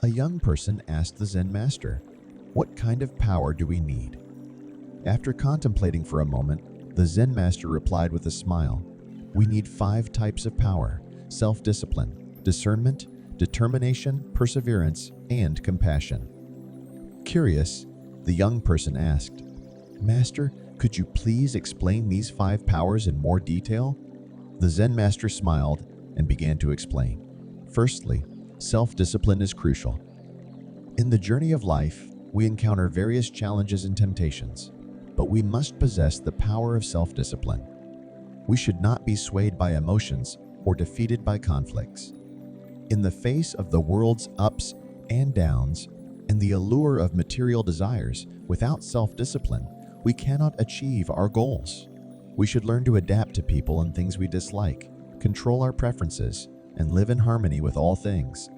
A young person asked the Zen master, "What kind of power do we need?" After contemplating for a moment, the Zen master replied with a smile, "We need 5 types of power: self-discipline, discernment, determination, perseverance, and compassion." Curious, the young person asked, "Master, could you please explain these 5 powers in more detail?" The Zen master smiled and began to explain. Firstly, self-discipline is crucial. In the journey of life, we encounter various challenges and temptations, but we must possess the power of self-discipline. We should not be swayed by emotions or defeated by conflicts. In the face of the world's ups and downs and the allure of material desires, without self-discipline, we cannot achieve our goals. We should learn to adapt to people and things we dislike, control our preferences, and live in harmony with all things.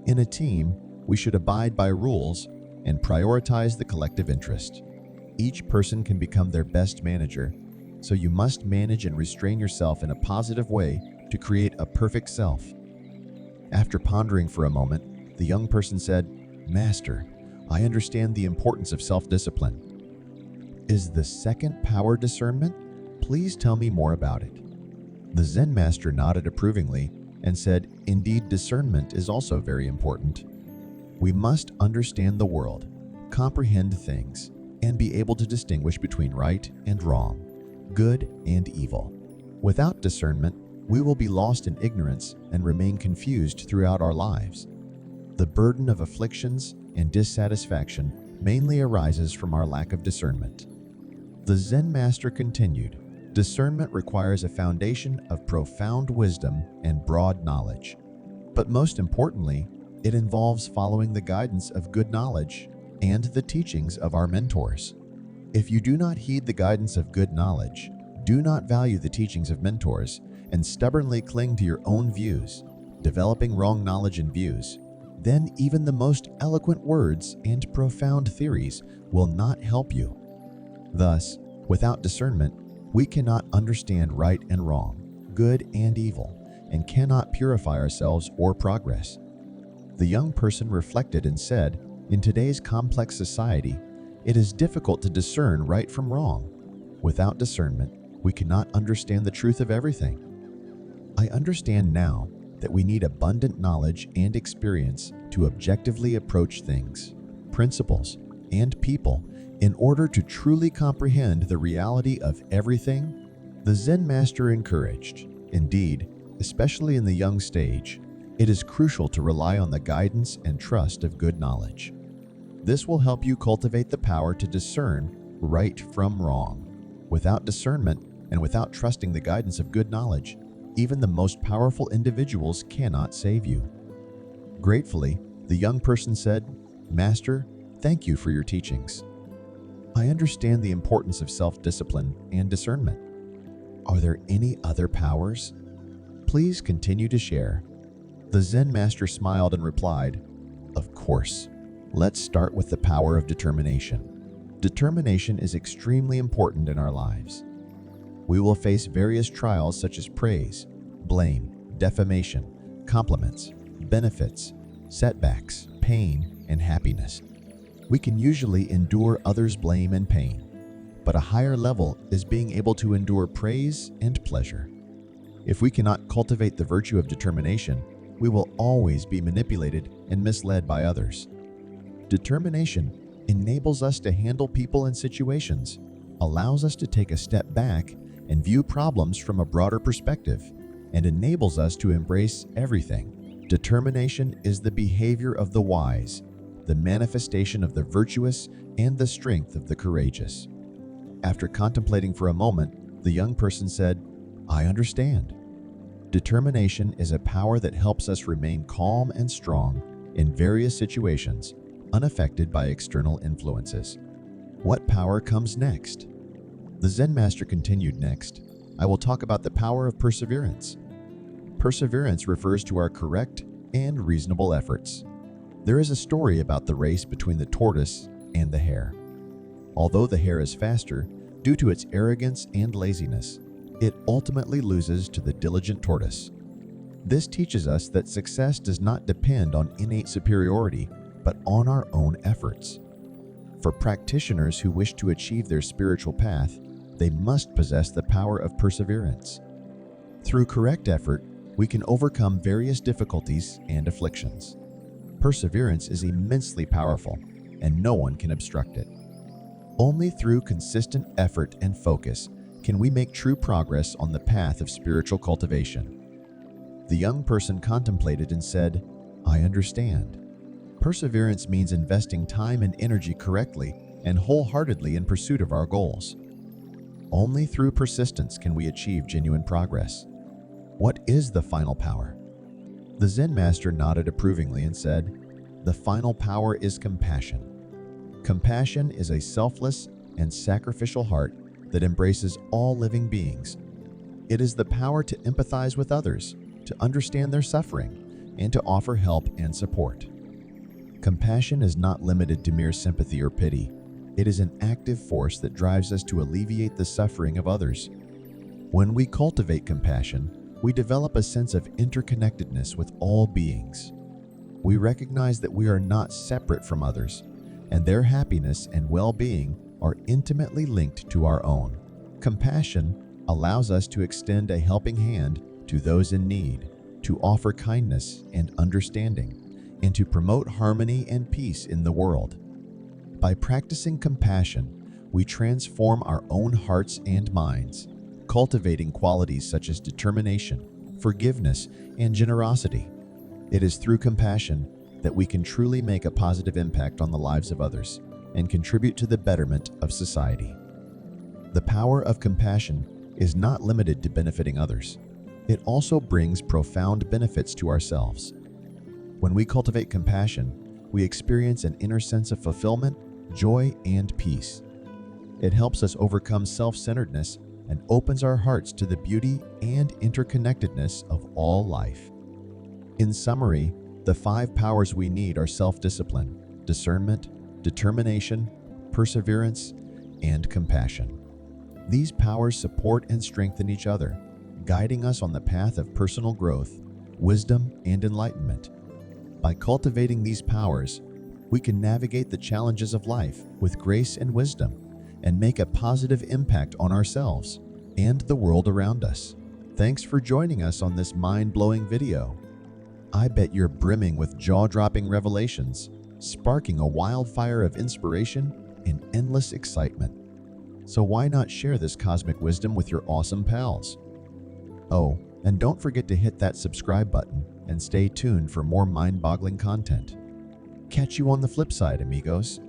In a team, we should abide by rules and prioritize the collective interest. Each person can become their best manager, so you must manage and restrain yourself in a positive way to create a perfect self. After pondering for a moment, the young person said, "Master, I understand the importance of self-discipline. Is the second power discernment? Please tell me more about it." The Zen master nodded approvingly and said, "Indeed, discernment is also very important. We must understand the world, comprehend things, and be able to distinguish between right and wrong, good and evil. Without discernment, we will be lost in ignorance and remain confused throughout our lives. The burden of afflictions and dissatisfaction mainly arises from our lack of discernment." The Zen master continued, "Discernment requires a foundation of profound wisdom and broad knowledge. But most importantly, it involves following the guidance of good knowledge and the teachings of our mentors. If you do not heed the guidance of good knowledge, do not value the teachings of mentors, and stubbornly cling to your own views, developing wrong knowledge and views, then even the most eloquent words and profound theories will not help you. Thus, without discernment, we cannot understand right and wrong, good and evil, and cannot purify ourselves or progress." The young person reflected and said, "In today's complex society, it is difficult to discern right from wrong. Without discernment, we cannot understand the truth of everything. I understand now that we need abundant knowledge and experience to objectively approach things, principles, and people in order to truly comprehend the reality of everything." The Zen master encouraged, "Indeed, especially in the young stage, it is crucial to rely on the guidance and trust of good knowledge. This will help you cultivate the power to discern right from wrong. Without discernment and without trusting the guidance of good knowledge, even the most powerful individuals cannot save you." Gratefully, the young person said, "Master, thank you for your teachings. I understand the importance of self-discipline and discernment. Are there any other powers? Please continue to share." The Zen master smiled and replied, "Of course. Let's start with the power of determination. Determination is extremely important in our lives. We will face various trials such as praise, blame, defamation, compliments, benefits, setbacks, pain, and happiness. We can usually endure others' blame and pain, but a higher level is being able to endure praise and pleasure. If we cannot cultivate the virtue of determination, we will always be manipulated and misled by others. Determination enables us to handle people and situations, allows us to take a step back and view problems from a broader perspective, and enables us to embrace everything. Determination is the behavior of the wise, the manifestation of the virtuous, and the strength of the courageous." After contemplating for a moment, the young person said, "I understand. Determination is a power that helps us remain calm and strong in various situations, unaffected by external influences. What power comes next?" The Zen master continued, "Next, I will talk about the power of perseverance. Perseverance refers to our correct and reasonable efforts. There is a story about the race between the tortoise and the hare. Although the hare is faster, due to its arrogance and laziness, it ultimately loses to the diligent tortoise. This teaches us that success does not depend on innate superiority, but on our own efforts. For practitioners who wish to achieve their spiritual path, they must possess the power of perseverance. Through correct effort, we can overcome various difficulties and afflictions. Perseverance is immensely powerful, and no one can obstruct it. Only through consistent effort and focus can we make true progress on the path of spiritual cultivation. The young person contemplated and said, "I understand." Perseverance means investing time and energy correctly and wholeheartedly in pursuit of our goals. Only through persistence can we achieve genuine progress. What is the final power? The Zen master nodded approvingly and said, "The final power is compassion." Compassion is a selfless and sacrificial heart that embraces all living beings. It is the power to empathize with others, to understand their suffering, and to offer help and support. Compassion is not limited to mere sympathy or pity. It is an active force that drives us to alleviate the suffering of others. When we cultivate compassion, we develop a sense of interconnectedness with all beings. We recognize that we are not separate from others, and their happiness and well-being are intimately linked to our own. Compassion allows us to extend a helping hand to those in need, to offer kindness and understanding, and to promote harmony and peace in the world. By practicing compassion, we transform our own hearts and minds, cultivating qualities such as determination, forgiveness, and generosity. It is through compassion that we can truly make a positive impact on the lives of others and contribute to the betterment of society. The power of compassion is not limited to benefiting others. It also brings profound benefits to ourselves. When we cultivate compassion, we experience an inner sense of fulfillment, joy, and peace. It helps us overcome self-centeredness and opens our hearts to the beauty and interconnectedness of all life. In summary, the 5 powers we need are self-discipline, discernment, determination, perseverance, and compassion. These powers support and strengthen each other, guiding us on the path of personal growth, wisdom, and enlightenment. By cultivating these powers, we can navigate the challenges of life with grace and wisdom and make a positive impact on ourselves and the world around us. Thanks for joining us on this mind-blowing video. I bet you're brimming with jaw-dropping revelations, sparking a wildfire of inspiration and endless excitement. So why not share this cosmic wisdom with your awesome pals? Oh, and don't forget to hit that subscribe button and stay tuned for more mind-boggling content. Catch you on the flip side, amigos.